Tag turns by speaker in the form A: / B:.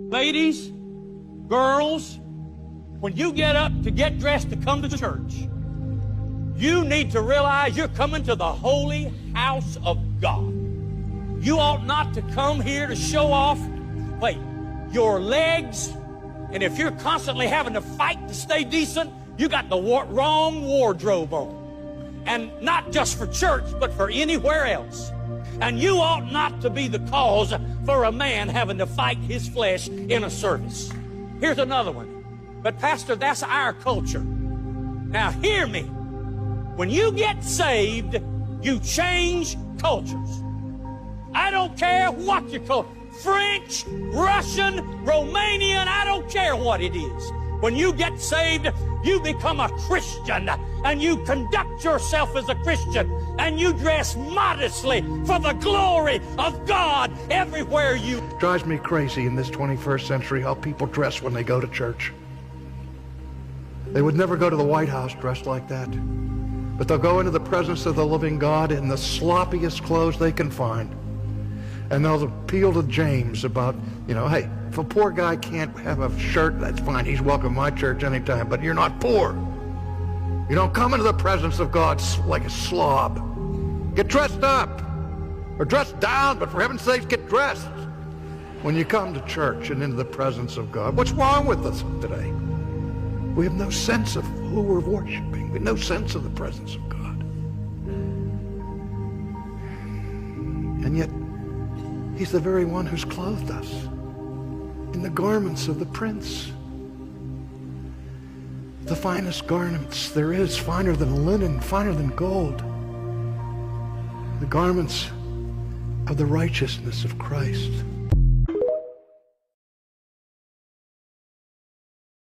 A: Ladies, girls, when you get up to get dressed to come to church, you need to realize you're coming to the holy house of God. You ought not to come here to show off, your legs. And if you're constantly having to fight to stay decent, you got the wrong wardrobe on. And not just for church, but for anywhere else. And you ought not to be the cause for a man having to fight his flesh in a service. Here's another one. But Pastor, that's our culture. Now hear me. When you get saved, you change cultures. I don't care what you call it. French, Russian, Romanian, I don't care what it is. When you get saved, you become a Christian and you conduct yourself as a Christian and you dress modestly for the glory of God everywhere you...
B: It drives me crazy in this 21st century how people dress when they go to church. They would never go to the White House dressed like that. But they'll go into the presence of the living God in the sloppiest clothes they can find. And they'll appeal to James about, hey, if a poor guy can't have a shirt, that's fine. He's welcome to my church anytime, but you're not poor. You don't come into the presence of God like a slob. Get dressed up or dress down, but for heaven's sakes, get dressed when you come to church and into the presence of God. What's wrong with us today? We have no sense of who we're worshiping. We have no sense of the presence of God. And yet, He's the very one who's clothed us in the garments of the Prince. The finest garments there is, finer than linen, finer than gold. The garments of the righteousness of Christ.